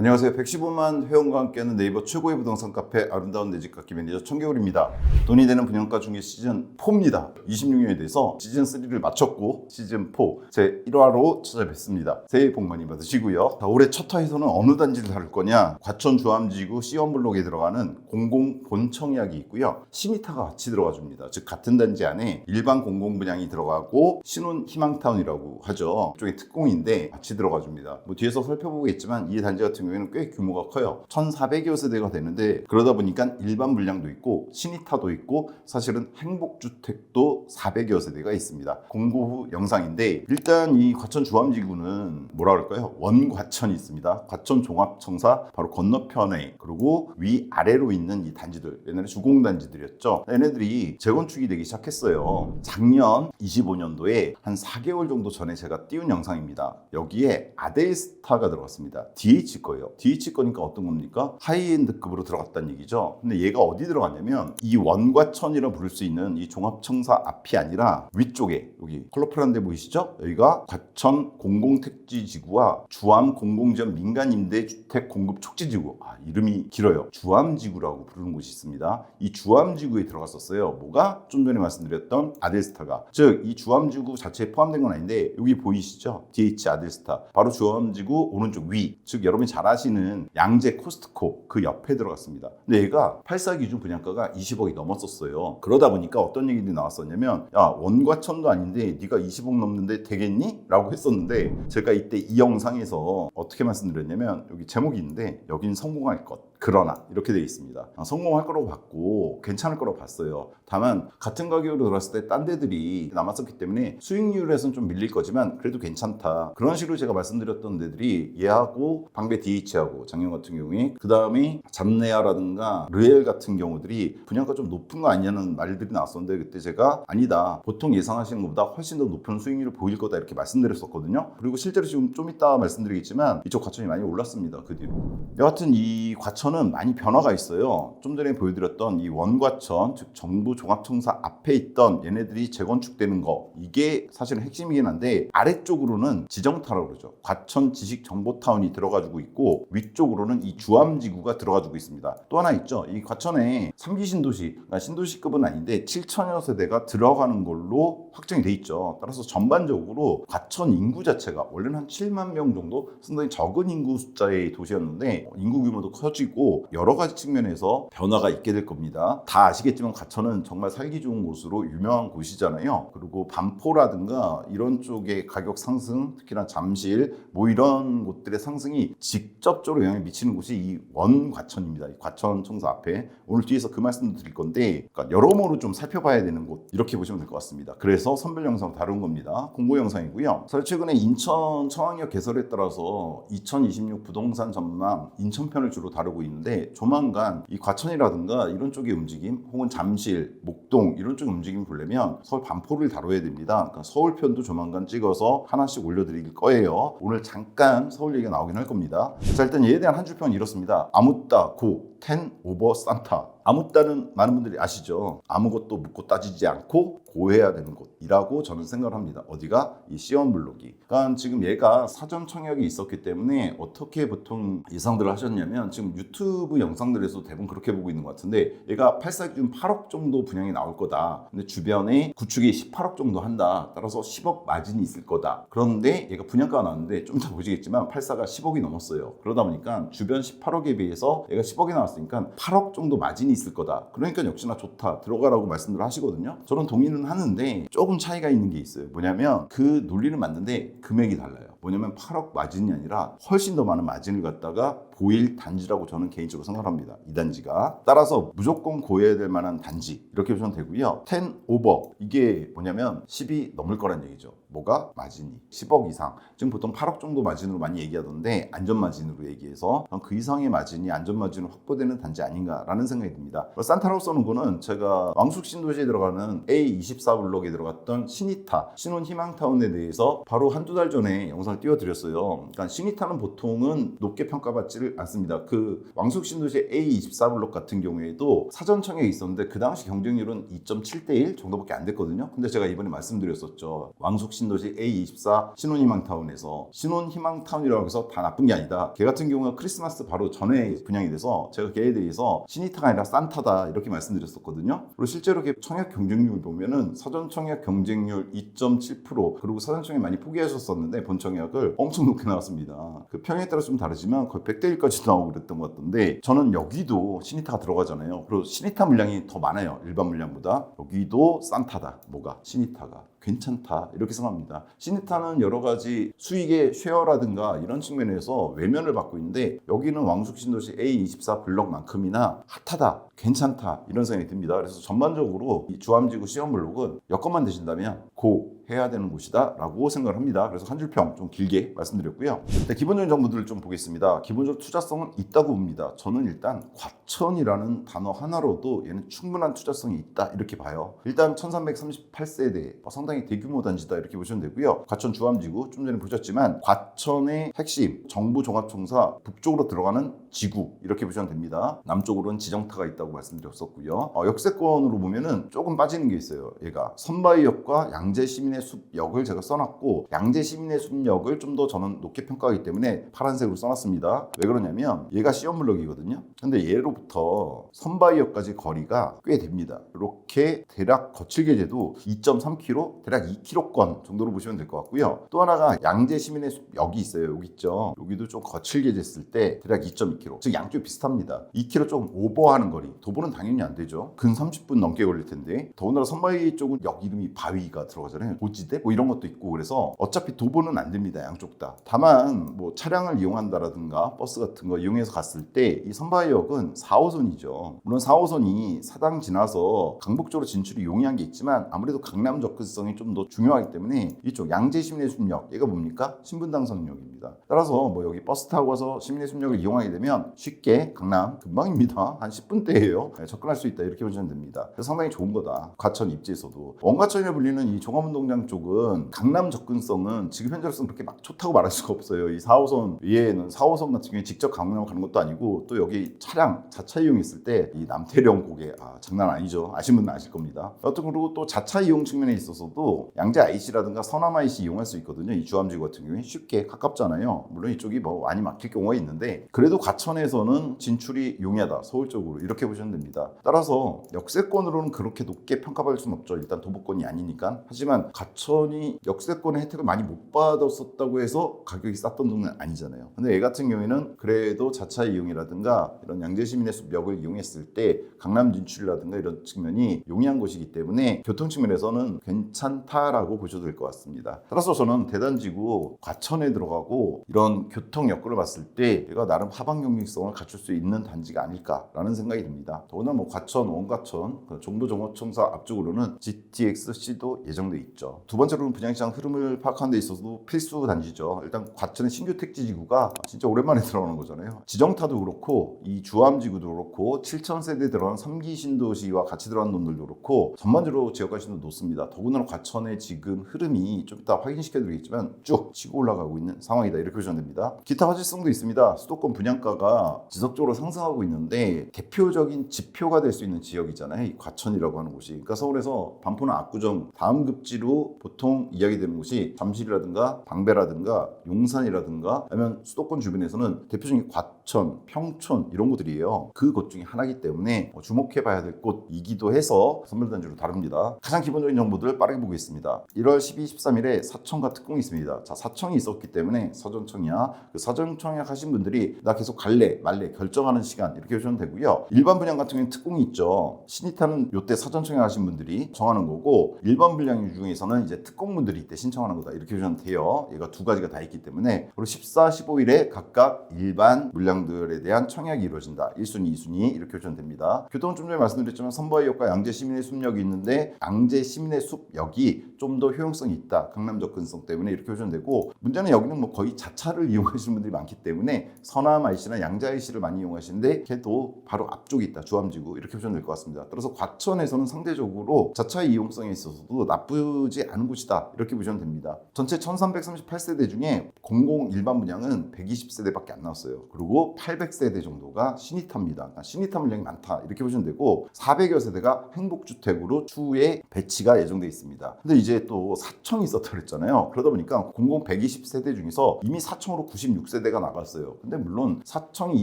안녕하세요. 115만 회원과 함께하는 네이버 최고의 부동산 카페 아름다운 내 집 갖기 매니저 청개울입니다. 돈이 되는 분양가 중개 시즌 4입니다. 26년에 대해서 시즌 3를 마쳤고 시즌 4 제 1화로 찾아뵙습니다. 새해 복 많이 받으시고요. 자, 올해 첫 화에서는 어느 단지를 다룰 거냐, 과천 주암지구 C1블록에 들어가는 공공 본청약이 있고요. 시미타가 같이 들어가 줍니다. 즉 같은 단지 안에 일반 공공 분양이 들어가고 신혼 희망타운이라고 하죠. 이쪽에 특공인데 같이 들어가 줍니다. 뭐 뒤에서 살펴보겠지만 이 단지 같은 경우에는 꽤 규모가 커요. 1,400여 세대가 되는데 그러다 보니까 일반 물량도 있고 시니타도 있고 사실은 행복주택도 400여 세대가 있습니다. 공고 후 영상인데 일단 이 과천 주암지구는 뭐라 그럴까요? 원과천이 있습니다. 과천 종합청사 바로 건너편에 그리고 위아래로 있는 이 단지들 옛날에 주공단지들이었죠. 얘네들이 재건축이 되기 시작했어요. 작년 25년도에 한 4개월 정도 전에 제가 띄운 영상입니다. 여기에 아델스타가 들어갔습니다. DH 거예요. DH 거니까 어떤 겁니까? 하이엔드급으로 들어갔다는 얘기죠. 근데 얘가 어디 들어갔냐면 이 원과천이라 부를 수 있는 이 종합청사 앞이 아니라 위쪽에 여기 컬러풀한 데 보이시죠? 여기가 과천 공공택지지구와 주암 공공지원 민간임대주택 공급 촉지지구. 이름이 길어요. 주암지구라고 부르는 곳이 있습니다. 이 주암지구에 들어갔었어요. 뭐가? 좀 전에 말씀드렸던 아델스타가. 즉 이 주암지구 자체에 포함된 건 아닌데 여기 보이시죠? DH 아델스타. 바로 주암지구 오른쪽 위. 즉 여러분이 잘 아시는 양재 코스트코 그 옆에 들어갔습니다. 근데 얘가 84 기준 분양가가 20억이 넘었었어요. 그러다 보니까 어떤 얘기들이 나왔었냐면 야 원과천도 아닌데 네가 20억 넘는데 되겠니? 라고 했었는데 제가 이때 이 영상에서 어떻게 말씀드렸냐면 여기 제목이 있는데 여긴 성공할 것 그러나 이렇게 되어 있습니다. 성공할 거라고 봤고 괜찮을 거라고 봤어요. 다만 같은 가격으로 들어갔을 때 딴 데들이 남았었기 때문에 수익률에서는 좀 밀릴 거지만 그래도 괜찮다. 그런 식으로 제가 말씀드렸던 데들이 얘하고 방배 DH하고 작년 같은 경우에 그 다음에 잡내야라든가 르엘 같은 경우들이 분양가 좀 높은 거 아니냐는 말들이 나왔었는데 그때 제가 아니다. 보통 예상하시는 것보다 훨씬 더 높은 수익률을 보일 거다 이렇게 말씀드렸었거든요. 그리고 실제로 지금 좀 이따 말씀드리겠지만 이쪽 과천이 많이 올랐습니다. 그 뒤로. 여하튼 이 과천은 많이 변화가 있어요. 좀 전에 보여드렸던 이 원과천 즉 정부 종합청사 앞에 있던 얘네들이 재건축되는 거 이게 사실은 핵심이긴 한데 아래쪽으로는 지정타라고 그러죠. 과천 지식정보타운이 들어가지고 있고 위쪽으로는 이 주암지구가 들어가지고 있습니다. 또 하나 있죠. 이 과천에 3기 신도시 그러니까 신도시급은 아닌데 7천여 세대가 들어가는 걸로 확정이 돼 있죠. 따라서 전반적으로 과천 인구 자체가 원래는 한 7만 명 정도 상당히 적은 인구 숫자의 도시였는데 인구 규모도 커지고 여러 가지 측면에서 변화가 있게 될 겁니다. 다 아시겠지만 과천은 정말 살기 좋은 곳으로 유명한 곳이잖아요. 그리고 반포라든가 이런 쪽의 가격 상승 특히나 잠실 뭐 이런 곳들의 상승이 직접적으로 영향을 미치는 곳이 이 원과천입니다. 이 과천청사 앞에 오늘 뒤에서 그 말씀도 드릴 건데 그러니까 여러모로 좀 살펴봐야 되는 곳 이렇게 보시면 될 것 같습니다. 그래서 선별 영상 다룬 겁니다. 공고 영상이고요. 사실 최근에 인천 청항역 개설에 따라서 2026 부동산 전망 인천편을 주로 다루고 있는데 조만간 이 과천이라든가 이런 쪽의 움직임 혹은 잠실, 목동 이런 쪽의 움직임을 보려면 서울 반포를 다뤄야 됩니다. 그러니까 서울편도 조만간 찍어서 하나씩 올려드릴 거예요. 오늘 잠깐 서울 얘기가 나오긴 할 겁니다. 자 일단 얘에 대한 한 줄평은 이렇습니다. 아무따 고 10 오버 산타. 아무따는 많은 분들이 아시죠. 아무것도 묻고 따지지 않고 고해야 되는 곳이라고 저는 생각을 합니다. 어디가? 이 C1블록이. 그러니까 지금 얘가 사전 청약이 있었기 때문에 어떻게 보통 예상들을 하셨냐면 지금 유튜브 영상들에서 대부분 그렇게 보고 있는 것 같은데 얘가 84 기준 8억 정도 분양이 나올 거다. 근데 주변에 구축이 18억 정도 한다. 따라서 10억 마진이 있을 거다. 그런데 얘가 분양가가 나왔는데 좀 더 보시겠지만 84가 10억이 넘었어요. 그러다 보니까 주변 18억에 비해서 얘가 10억이 나왔으니까 8억 정도 마진이 있을 거다. 그러니까 역시나 좋다. 들어가라고 말씀을 하시거든요. 저는 동의는 하는데 조금 차이가 있는 게 있어요. 뭐냐면 그 논리는 맞는데 금액이 달라요. 뭐냐면 8억 마진이 아니라 훨씬 더 많은 마진을 갖다가 보일 단지라고 저는 개인적으로 생각합니다. 이 단지가. 따라서 무조건 고해야 될 만한 단지 이렇게 보시면 되고요. 10 오버 이게 뭐냐면 10이 넘을 거란 얘기죠. 뭐가? 마진이 10억 이상. 지금 보통 8억 정도 마진으로 많이 얘기하던데 안전 마진으로 얘기해서 그 이상의 마진이 안전 마진으로 확보되는 단지 아닌가라는 생각이 듭니다. 산타라고 써놓은 거는 제가 왕숙 신도시에 들어가는 A20 24블록에 들어갔던 시니타, 신혼희망타운에 대해서 바로 한두 달 전에 영상을 띄워드렸어요. 그러니까 시니타는 보통은 높게 평가받지를 않습니다. 그 왕숙신도시 A24블록 같은 경우에도 사전 청약이 있었는데 그 당시 경쟁률은 2.7대 1 정도밖에 안 됐거든요. 근데 제가 이번에 말씀드렸었죠. 왕숙신도시 A24 신혼희망타운에서 신혼희망타운이라고 해서 다 나쁜 게 아니다. 걔 같은 경우는 크리스마스 바로 전에 분양이 돼서 제가 걔에 대해서 시니타가 아니라 산타다 이렇게 말씀드렸었거든요. 그리고 실제로 걔 청약 경쟁률 보면은 사전 청약 경쟁률 2.7% 그리고 사전 청약 많이 포기하셨었는데 본 청약을 엄청 높게 나왔습니다. 그 평에 따라 좀 다르지만 거의 100대 1까지 나오고 그랬던 것 같던데 저는 여기도 시니타가 들어가잖아요. 그리고 시니타 물량이 더 많아요. 일반 물량보다. 여기도 산타다. 뭐가? 시니타가. 괜찮다 이렇게 생각합니다. 시니타는 여러 가지 수익의 쉐어라든가 이런 측면에서 외면을 받고 있는데 여기는 왕숙신도시 A24 블럭만큼이나 핫하다, 괜찮다 이런 생각이 듭니다. 그래서 전반적으로 이 주암지구 시험블록은 여건만 되신다면 고 해야 되는 곳이다 라고 생각을 합니다. 그래서 한 줄평 좀 길게 말씀드렸고요. 네, 기본적인 정보들을 좀 보겠습니다. 기본적으로 투자성은 있다고 봅니다. 저는 일단 과천이라는 단어 하나로도 얘는 충분한 투자성이 있다 이렇게 봐요. 일단 1338세대 상당히 대규모 단지다 이렇게 보시면 되고요. 과천 주암지구 좀 전에 보셨지만 과천의 핵심 정부종합청사 북쪽으로 들어가는 지구 이렇게 보시면 됩니다. 남쪽으로는 지정타가 있다고 말씀드렸었고요. 역세권으로 보면은 조금 빠지는 게 있어요. 얘가 선바위역과 양재시민의 숲역을 제가 써놨고 양재시민의 숲역을 좀 더 저는 높게 평가하기 때문에 파란색으로 써놨습니다. 왜 그러냐면 얘가 시험블럭이거든요. 근데 얘로부터 선바위역까지 거리가 꽤 됩니다. 이렇게 대략 거칠게 재도 2.3km 대략 2km권 정도로 보시면 될 것 같고요. 또 하나가 양재시민의 숲역이 있어요. 여기 있죠. 여기도 좀 거칠게 쟀을 때 대략 2.2km 즉 양쪽 비슷합니다. 2km 조금 오버하는 거리 도보는 당연히 안 되죠. 근 30분 넘게 걸릴 텐데 더군다나 선바위 쪽은 역 이름이 바위가 들어가잖아요. 보지대 뭐 이런 것도 있고 그래서 어차피 도보는 안 됩니다. 양쪽 다. 다만 뭐 차량을 이용한다라든가 버스 같은 거 이용해서 갔을 때 이 선바위역은 4호선이죠. 물론 4호선이 사당 지나서 강북 쪽으로 진출이 용이한 게 있지만 아무래도 강남 접근성이 좀 더 중요하기 때문에 이쪽 양재시민의 숲역 얘가 뭡니까? 신분당선역입니다. 따라서 뭐 여기 버스 타고 와서 시민의 숲역을 이용하게 되면 쉽게 강남 금방입니다. 한 10분대예요. 네, 접근할 수 있다 이렇게 보시면 됩니다. 그래서 상당히 좋은 거다. 과천 입지에서도 원과천이라 불리는 이 종합운동장 쪽은 강남 접근성은 지금 현재로서는 그렇게 막 좋다고 말할 수가 없어요. 이 4호선 위에는 4호선 같은 경우에 직접 강남 가는 것도 아니고 또 여기 차량 자차 이용했을 때 이 남태령 고개 장난 아니죠. 아신 분은 아실 겁니다. 여튼 그리고 또 자차 이용 측면에 있어서도 양재 IC라든가 서남 IC 이용할 수 있거든요. 이 주암지구 같은 경우에 쉽게 가깝잖아요. 물론 이쪽이 뭐 많이 막힐 경우가 있는데 그래도 과천에서는 진출이 용이하다. 서울 쪽으로 이렇게 보시면 됩니다. 따라서 역세권으로는 그렇게 높게 평가받을 수는 없죠. 일단 도보권이 아니니까. 하지만 과천이 역세권의 혜택을 많이 못 받았었다고 해서 가격이 쌌던 동네는 아니잖아요. 근데 얘 같은 경우에는 그래도 자차 이용이라든가 이런 양재시민의 숲역을 이용했을 때 강남 진출이라든가 이런 측면이 용이한 곳이기 때문에 교통 측면에서는 괜찮다라고 보셔도 될 것 같습니다. 따라서 저는 대단지구 과천에 들어가고 이런 교통 여건을 봤을 때 얘가 나름 하방 경직성을 갖출 수 있는 단지가 아닐까라는 생각이 듭니다. 더구나 뭐 과천, 원과천, 정부종합청사 앞쪽으로는 GTX-C도 예정돼 있죠. 두 번째로는 분양시장 흐름을 파악하는 데 있어서도 필수 단지죠. 일단 과천의 신규 택지지구가 진짜 오랜만에 들어오는 거잖아요. 지정타도 그렇고 이 주암지구도 그렇고 7,000세대 들어간 3기 신도시와 같이 들어간 놈들도 그렇고 전반적으로 지역가시도 높습니다. 더군다나 과천의 지금 흐름이 좀 이따 확인시켜드리겠지만 쭉 치고 올라가고 있는 상황이다 이렇게 보시면 됩니다. 기타 화질성도 있습니다. 수도권 분양가가 지속적으로 상승하고 있는데 대표적인 지표가 될 수 있는 지역이잖아요. 이 과천이라고 하는 곳이. 그러니까 서울에서 반포나 압구정 다음 급지로 보통 이야기되는 곳이 잠실이라든가 방배라든가 용산이라든가 아니면 수도권 주변에서는 대표적인 과천, 평촌 이런 곳들이에요. 그 곳 중에 하나이기 때문에 주목해봐야 될 곳이기도 해서 선별단지로 다릅니다. 가장 기본적인 정보들을 빠르게 보겠습니다. 1월 12, 13일에 사청과 특공이 있습니다. 자, 사청이 있었기 때문에 사전청약, 그 사전청약 하신 분들이 나 계속 갈래 말래 결정하는 시간 이렇게 보시면 되고요. 일반 분양 같은 경우는 특공이 있죠. 신입타는 요때 사전청약 하신 분들이 정하는 거고 일반 분양 중에서는 이제 특공분들이 이때 신청하는 거다 이렇게 보시면 돼요. 얘가 두 가지가 다 있기 때문에 그리고 14, 15일에 각각 일반 물량들에 대한 청약이 이루어진다. 1순위, 2순위 이렇게 보시면 됩니다. 교통은 좀 전에 말씀드렸지만 선바위역과 양재시민의 숲역이 있는데 양재시민의 숲역이 좀 더 효용성이 있다. 강남 접근성 때문에 이렇게 보시면 되고, 문제는 여기는 뭐 거의 자차를 이용하시는 분들이 많기 때문에 서남 IC나 양자 IC를 많이 이용하시는데 걔도 바로 앞쪽에 있다. 주암지구 이렇게 보시면 될 것 같습니다. 따라서 과천에서는 상대적으로 자차의 이용성에 있어서도 나쁘지 않은 곳이다. 이렇게 보시면 됩니다. 전체 1338세대 중에 공공 일반 분양은 120세대밖에 안 나왔어요. 그리고 800세대 정도가 신이타입니다. 그러니까 신이타 물량이 많다. 이렇게 보시면 되고 400여 세대가 행복주택으로 추후에 배치가 예정돼 있습니다. 근데 이제 또 사청이 있었다 그랬잖아요. 그러다 보니까 공공 120세대 중에서 이미 사청으로 96세대가 나갔어요. 근데 물론 사청이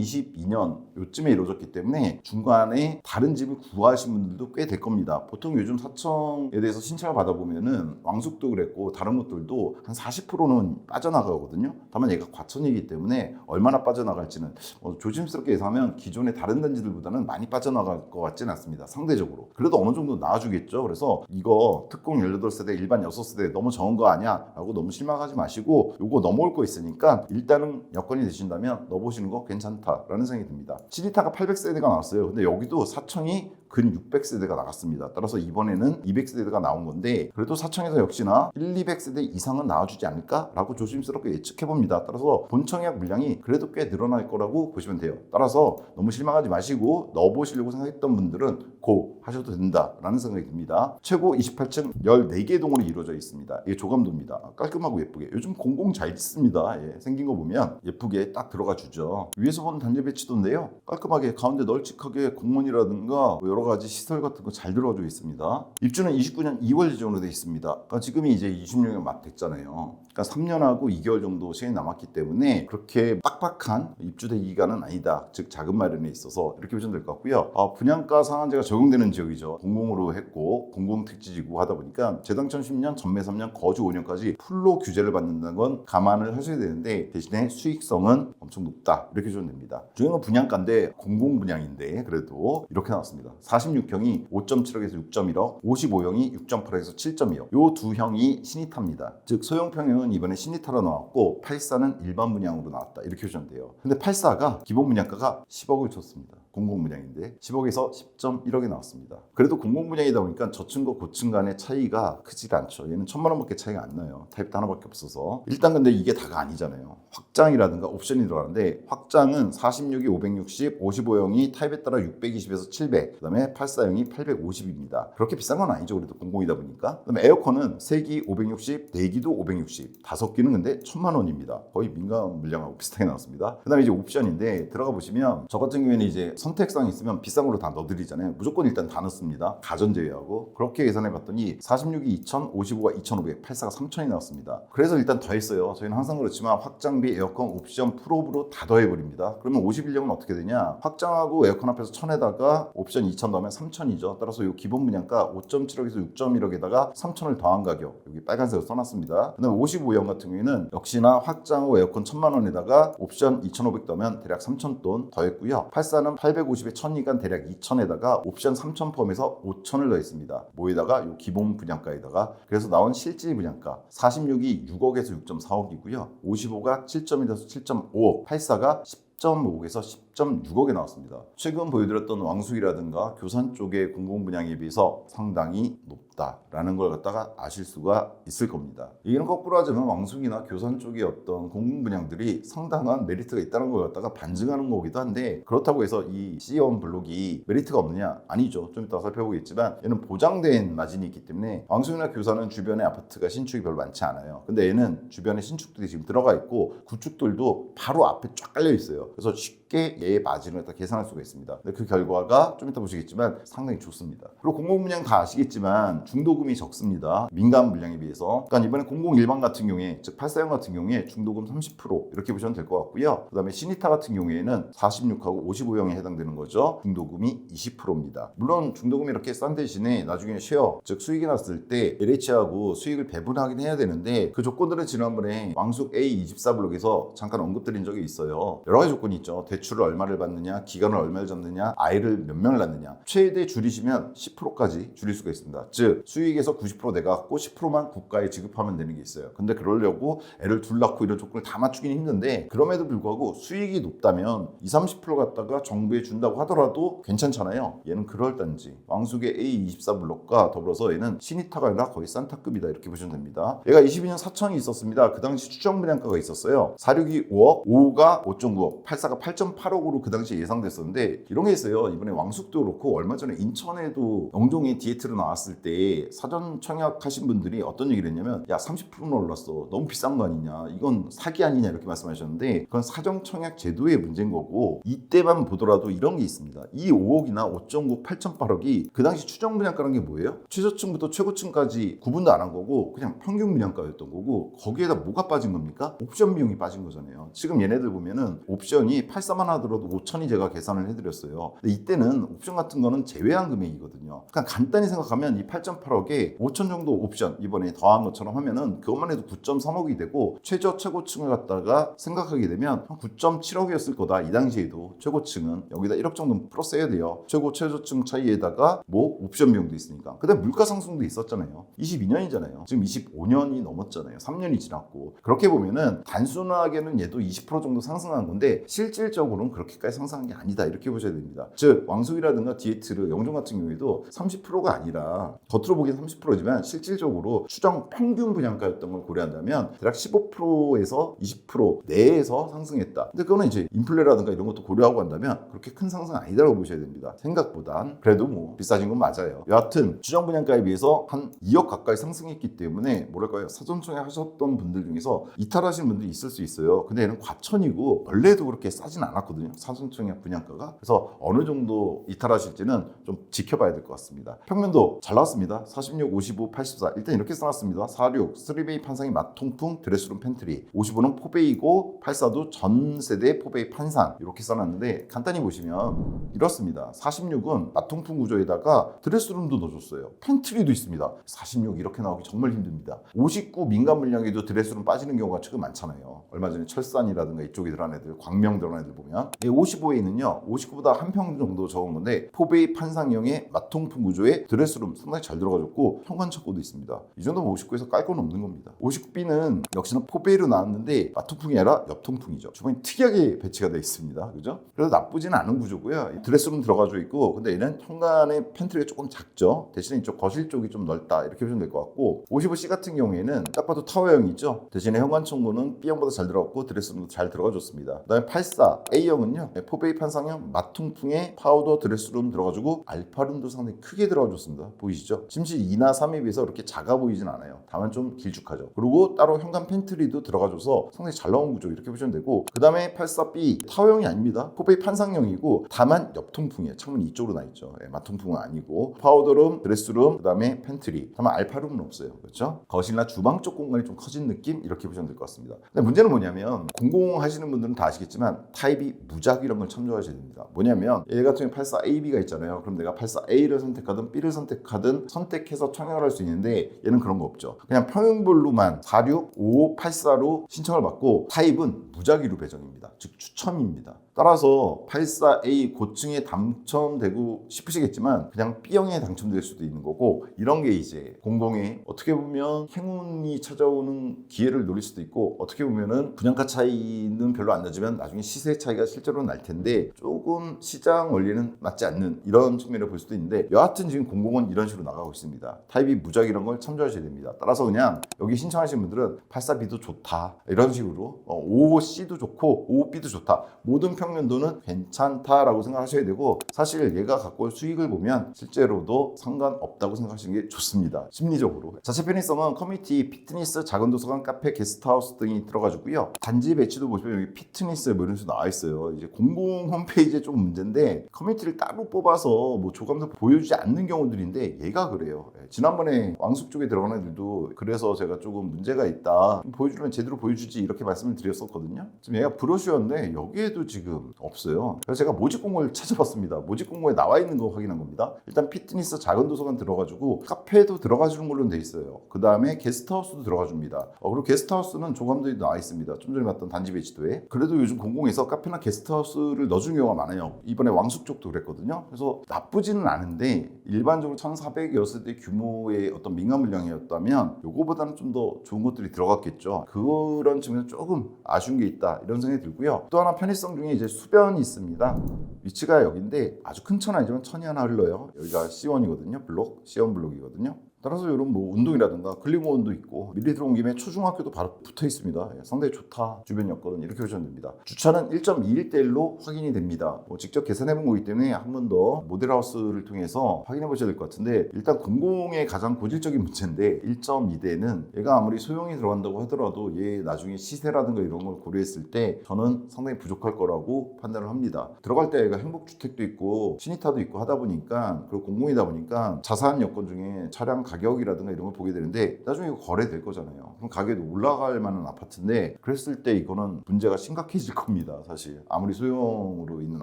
22년 요쯤에 이루어졌기 때문에 중간에 다른 집을 구하신 분들도 꽤 될 겁니다. 보통 요즘 사청에 대해서 신청을 받아보면은 왕숙도 그랬고 다른 것들도 한 40%는 빠져나가거든요. 다만 얘가 과천이기 때문에 얼마나 빠져나갈지는 조심스럽게 예상하면 기존의 다른 단지들보다는 많이 빠져나갈 것 같지는 않습니다. 상대적으로. 그래도 어느 정도 나와주겠죠. 그래서 이거 특공 18세대 일반 6세대 너무 적은 거 아니야? 라고 너무 실망하지 마시고 요거 넘어올 거 있으니까 일단은 여건이 되신다면 넣어보시는 거 괜찮다라는 생각이 듭니다. 시리타가 800세대가 나왔어요. 근데 여기도 사청이 근 600세대가 나갔습니다. 따라서 이번에는 200세대가 나온 건데 그래도 사청에서 역시나 1, 200세대 이상은 나와주지 않을까라고 조심스럽게 예측해봅니다. 따라서 본청약 물량이 그래도 꽤 늘어날 거라고 보시면 돼요. 따라서 너무 실망하지 마시고 넣어보시려고 생각했던 분들은 고 하셔도 된다라는 생각이 듭니다. 최고 28층 14개 동으로 이루어져 있습니다. 이게 조감도입니다. 깔끔하고 예쁘게. 요즘 공공 잘 짓습니다. 예, 생긴 거 보면 예쁘게 딱 들어가 주죠. 위에서 보는 단지 배치도인데요. 깔끔하게 가운데 널찍하게 공원이라든가 여러 가지 시설 같은 거 잘 들어가져 있습니다. 입주는 29년 2월 예정으로 되어 있습니다. 그러니까 지금이 이제 26년 막 됐잖아요. 그러니까 3년하고 2개월 정도 시간이 남았기 때문에 그렇게 빡빡한 입주대 기간은 아니다. 즉 자금 마련에 있어서 이렇게 보시면 될 것 같고요. 분양가 상한제가 적용되는 지역이죠. 공공으로 했고 공공택지지구 하다 보니까 재당첨 10년, 전매 3년, 거주 5년까지 풀로 규제를 받는다는 건 감안을 하셔야 되는데 대신에 수익성은 엄청 높다. 이렇게 보시면 됩니다. 중요한 건 분양가인데 공공분양인데 그래도 이렇게 나왔습니다. 46형이 5.7억에서 6.1억, 55형이 6.8억에서 7.2억. 요 두 형이 신이타입니다. 즉 소형평형은 이번에 신이타로 나왔고 84는 일반 분양으로 나왔다. 이렇게 보시면 돼요. 근데 84가 기본 분양가가 10억을 쳤습니다. 공공분양인데 10억에서 10.1억에 나왔습니다. 그래도 공공분양이다 보니까 저층과 고층 간의 차이가 크지가 않죠. 얘는 1,000만 원밖에 차이가 안 나요. 타입도 하나밖에 없어서. 일단 근데 이게 다가 아니잖아요. 확장이라든가 옵션이 들어가는데 확장은 46이 560, 55형이 타입에 따라 620에서 700, 그 다음에 84형이 850입니다. 그렇게 비싼 건 아니죠. 그래도 공공이다 보니까. 그 다음에 에어컨은 3기 560, 4기도 560, 5기는 근데 1,000만 원입니다. 거의 민간 물량하고 비슷하게 나왔습니다. 그 다음에 이제 옵션인데 들어가 보시면 저 같은 경우에는 이제 선택사항이 있으면 비싼 걸로 다 넣어드리잖아요. 무조건 일단 다 넣습니다. 가전 제외하고. 그렇게 계산해봤더니 46이 2,000, 55가 2,500, 84가 3,000이 나왔습니다. 그래서 일단 더했어요. 저희는 항상 그렇지만 확장비, 에어컨, 옵션, 풀옵으로 다 더해버립니다. 그러면 51력은 어떻게 되냐? 확장하고 에어컨 합해서 1,000에다가 옵션 2,000 더하면 3,000이죠. 따라서 이 기본 분양가 5.7억에서 6.1억에다가 3,000을 더한 가격 여기 빨간색으로 써놨습니다. 그 다음에 55형 같은 경우에는 역시나 확장하고 에어컨 1,000만 원에다가 옵션 2,500 더하면 대략 3,000돈 더했고요. 84는 850에 1,000이니까 대략 2,000에다가 옵션 3,000 포함해서 5,000을 더했습니다. 뭐에다가 요 기본 분양가에다가. 그래서 나온 실질 분양가 46이 6억에서 6.4억이고요. 55가 7.1에서 7.5억, 84가 10.5에서 10.6억에 나왔습니다. 최근 보여드렸던 왕숙이라든가 교산 쪽의 공공분양에 비해서 상당히 높다라는 걸 갖다가 아실 수가 있을 겁니다. 이는 거꾸로 하자면 왕숙이나 교산 쪽의 어떤 공공분양들이 상당한 메리트가 있다는 걸 갖다가 반증하는 거기도 한데 그렇다고 해서 이 C1 블록이 메리트가 없느냐? 아니죠. 좀 이따 살펴보겠지만 얘는 보장된 마진이 있기 때문에 왕숙이나 교산은 주변에 아파트가 신축이 별로 많지 않아요. 근데 얘는 주변에 신축들이 지금 들어가 있고 구축들도 바로 앞에 쫙 깔려 있어요. 그래서 쉽게 얘의 마진을 다 계산할 수가 있습니다. 근데 그 결과가 좀 이따 보시겠지만 상당히 좋습니다. 그리고 공공분양 다 아시겠지만 중도금이 적습니다. 민간 물량에 비해서. 그러니까 이번에 공공일반 같은 경우에 즉 84형 같은 경우에 중도금 30% 이렇게 보시면 될 것 같고요. 그 다음에 시니타 같은 경우에는 46하고 55형에 해당되는 거죠. 중도금이 20%입니다. 물론 중도금이 이렇게 싼 대신에 나중에 쉐어 즉 수익이 났을 때 LH하고 수익을 배분하긴 해야 되는데 그 조건들은 지난번에 왕숙 A24블록에서 잠깐 언급드린 적이 있어요. 여러 가지 조건이 있죠. 대출을 얼마를 받느냐, 기간을 얼마를 잡느냐, 아이를 몇 명을 낳느냐. 최대 줄이시면 10%까지 줄일 수가 있습니다. 즉 수익에서 90% 내가 갖고 10%만 국가에 지급하면 되는 게 있어요. 근데 그러려고 애를 둘 낳고 이런 조건을 다 맞추기는 힘든데, 그럼에도 불구하고 수익이 높다면 20-30% 갖다가 정부에 준다고 하더라도 괜찮잖아요. 얘는 그럴단지 왕숙의 A24블록과 더불어서 얘는 시니타가 아니라 거의 산타급이다 이렇게 보시면 됩니다. 얘가 22년 4천이 있었습니다. 그 당시 추정 분양가가 있었어요. 46이 5억, 5가 5.9억, 84가 8.8억으로 그 당시 예상됐었는데, 이런 게 있어요. 이번에 왕숙도 그렇고 얼마 전에 인천에도 영종이 디에트로 나왔을 때 사전 청약하신 분들이 어떤 얘기를 했냐면, 야 30%나 올랐어, 너무 비싼 거 아니냐, 이건 사기 아니냐 이렇게 말씀하셨는데, 그건 사전 청약 제도의 문제인 거고, 이때만 보더라도 이런 게 있습니다. 이 5억이나 5.9, 8.8억이 그 당시 추정 분양가라는 게 뭐예요? 최저층부터 최고층까지 구분도 안 한 거고 그냥 평균 분양가였던 거고, 거기에다 뭐가 빠진 겁니까? 옵션 비용이 빠진 거잖아요. 지금 얘네들 보면은 옵션이 84만 하더라도 5천이 제가 계산을 해드렸어요. 근데 이때는 옵션 같은 거는 제외한 금액이거든요. 그냥 간단히 생각하면 이 8.8억에 5천 정도 옵션 이번에 더한 것처럼 하면은 그것만 해도 9.3억이 되고, 최저 최고층을 갖다가 생각하게 되면 한 9.7억이었을 거다. 이 당시에도 최고층은 여기다 1억 정도 플러스 해야 돼요. 최고 최저층 차이에다가 뭐 옵션 비용도 있으니까. 그다음 물가 상승도 있었잖아요. 22년이잖아요. 지금 25년이 넘었잖아요. 3년이 지났고. 그렇게 보면은 단순하게는 얘도 20% 정도 상승한 건데 실질적으로는 그렇게까지 상승한 게 아니다 이렇게 보셔야 됩니다. 즉 왕숙이라든가 디에트르, 영종 같은 경우에도 30%가 아니라 겉으로 보기엔 30%지만 실질적으로 추정 평균 분양가였던 걸 고려한다면 대략 15%에서 20% 내에서 상승했다. 근데 그거는 이제 인플레라든가 이런 것도 고려하고 한다면 그렇게 큰 상승은 아니다라고 보셔야 됩니다. 생각보단 그래도 뭐 비싸진 건 맞아요. 여하튼 추정 분양가에 비해서 한 2억 가까이 상승했기 때문에 뭐랄까요, 사전청약 하셨던 분들 중에서 이탈하신 분들이 있을 수 있어요. 근데 얘는 과천이고 원래도 그렇게 싸진 않았거든요, 사전청약 분양가가. 그래서 어느 정도 이탈하실지는 좀 지켜봐야 될 것 같습니다. 평면도 잘 나왔습니다. 46, 55, 84 일단 이렇게 써놨습니다. 46 3베이 판상이 맛통풍 드레스룸 팬트리, 55는 포베이고 84도 전 세대 포베이 판상 이렇게 써놨는데, 간단히 보시면 이렇습니다. 46은 맛통풍 구조에다가 드레스룸도 넣어줬어요. 팬트리도 있습니다. 46 이렇게 나오기 정말 힘듭니다. 59 민간 물량에도 드레스룸 빠지는 경우가 최근 많잖아요. 얼마 전에 철산이라든가 이쪽에 들어간 애들, 광명 들어간 애들 보면 55에는요 59보다 한 평 정도 적은 건데 포베이 판상형의 맛통풍 구조에 드레스룸 상당히 잘 들어가줬고 현관 창고도 있습니다. 이 정도면 59에서 깔 건 없는 겁니다. 59B는 역시나 포베이로 나왔는데 맛통풍이 아니라 옆통풍이죠. 주방이 특이하게 배치가 되어 있습니다. 그죠? 그래서 나쁘지는 않은 구조고요. 드레스룸 들어가져 있고, 근데 얘는 현관의 팬트리가 조금 작죠. 대신에 이쪽 거실 쪽이 좀 넓다 이렇게 보시면 될 것 같고, 55C 같은 경우에는 딱 봐도 타워형이죠. 대신에 현관 창고는 B형보다 잘 들어갔고 드레스룸도 잘 들어가줬습니다. 그 다음에 84 A형은요 포베이 판상형 맛통풍에 파우더 드레스룸 들어가지고 알파룸도 상당히 크게 들어가줬습니다. 보이시죠? 침실 2나 3에 비해서 그렇게 작아 보이진 않아요. 다만 좀 길쭉하죠. 그리고 따로 현관 팬트리도 들어가줘서 상당히 잘 나온 구조 이렇게 보시면 되고, 그 다음에 84B 타워형이 아닙니다. 포베이 판상형이고 다만 옆통풍이에요. 창문이 이쪽으로 나 있죠. 맛통풍은 아니고 파우더룸, 드레스룸, 그 다음에 팬트리. 다만 알파룸은 없어요. 그렇죠? 거실이나 주방 쪽 공간이 좀 커진 느낌 이렇게 보시면 될 것 같습니다. 근데 문제는 뭐냐면, 공공하시는 분들은 다 아시겠지만 타입이 무작위란 걸 참조하셔야 됩니다. 뭐냐면 얘 같은 경우 84AB가 있잖아요. 그럼 내가 84A를 선택하든 B를 선택하든 선택해서 청약을 할 수 있는데 얘는 그런 거 없죠. 그냥 평형별로만 46, 55, 84로 신청을 받고 타입은 무작위로 배정입니다. 즉 추첨입니다. 따라서 84A 고층에 당첨되고 싶으시겠지만 그냥 B형에 당첨될 수도 있는 거고, 이런 게 이제 공공의 어떻게 보면 행운이 찾아오는 기회를 노릴 수도 있고, 어떻게 보면은 분양가 차이는 별로 안 나지만 나중에 시세 차이가 실제로 날 텐데 조금 시장 원리는 맞지 않는 이런 측면을 볼 수도 있는데, 여하튼 지금 공공은 이런 식으로 나가고 있습니다. 타입이 무작위란 걸 참조하셔야 됩니다. 따라서 그냥 여기 신청하신 분들은 84B도 좋다 이런 식으로 55C도 좋고 55B도 좋다, 모든 평면도는 괜찮다라고 생각하셔야 되고, 사실 얘가 갖고 올 수익을 보면 실제로도 상관없다고 생각하시는 게 좋습니다. 심리적으로. 자체 편의성은 커뮤니티, 피트니스, 작은 도서관, 카페, 게스트하우스 등이 들어가지고요. 단지 배치도 보시면 여기 피트니스 뭐 이런 식으로 나와 있어요. 이제 공공 홈페이지에 좀 문제인데 커뮤니티를 따로 뽑아서 뭐 조감도 보여주지 않는 경우들인데 얘가 그래요. 지난번에 왕숙 쪽에 들어간 애들도 그래서 제가 조금 문제가 있다, 보여주면 제대로 보여주지 이렇게 말씀을 드렸었거든요. 지금 얘가 브로셔인데 여기에도 지금 지금 없어요. 그래서 제가 모집 공고를 찾아봤습니다. 모집 공고에 나와 있는 거 확인한 겁니다. 일단 피트니스 작은 도서관 들어가지고 카페도 들어가 주는 걸로 돼 있어요. 그 다음에 게스트하우스도 들어가 줍니다. 그리고 게스트하우스는 조감들이 나와 있습니다. 좀 전에 봤던 단지 배치도에. 그래도 요즘 공공에서 카페나 게스트하우스를 넣어주는 경우가 많아요. 이번에 왕숙 쪽도 그랬거든요. 그래서 나쁘지는 않은데 일반적으로 1,400여세대 규모의 어떤 민간 물량이었다면 요거보다는 좀 더 좋은 것들이 들어갔겠죠. 그런 측면에서 조금 아쉬운 게 있다 이런 생각이 들고요. 또 하나 편의성 중에 이제 수변이 있습니다. 위치가 여기인데 아주 큰 천 아니지만 천이 하나 흘러요. 여기가 C1이거든요. 블록 C1 블록이거든요. 따라서 이런 뭐 운동이라든가 근린공원도 있고 미리 들어온 김에 초중학교도 바로 붙어 있습니다. 상당히 좋다. 주변 여건은 이렇게 보시면 됩니다. 주차는 1.21대1로 확인이 됩니다. 직접 계산해 본 거기 때문에 한 번 더 모델하우스를 통해서 확인해 보셔야 될 것 같은데 일단 공공의 가장 고질적인 문제인데 1.2대는 얘가 아무리 소형이 들어간다고 하더라도 얘 나중에 시세라든가 이런 걸 고려했을 때 저는 상당히 부족할 거라고 판단을 합니다. 들어갈 때 얘가 행복주택도 있고 시니타도 있고 하다 보니까 그리고 공공이다 보니까 자산 여건 중에 차량 가격이라든가 이런 걸 보게 되는데 나중에 이거 거래될 거잖아요. 그럼 가격이 올라갈 만한 아파트인데 그랬을 때 이거는 문제가 심각해질 겁니다. 사실 아무리 소형으로 있는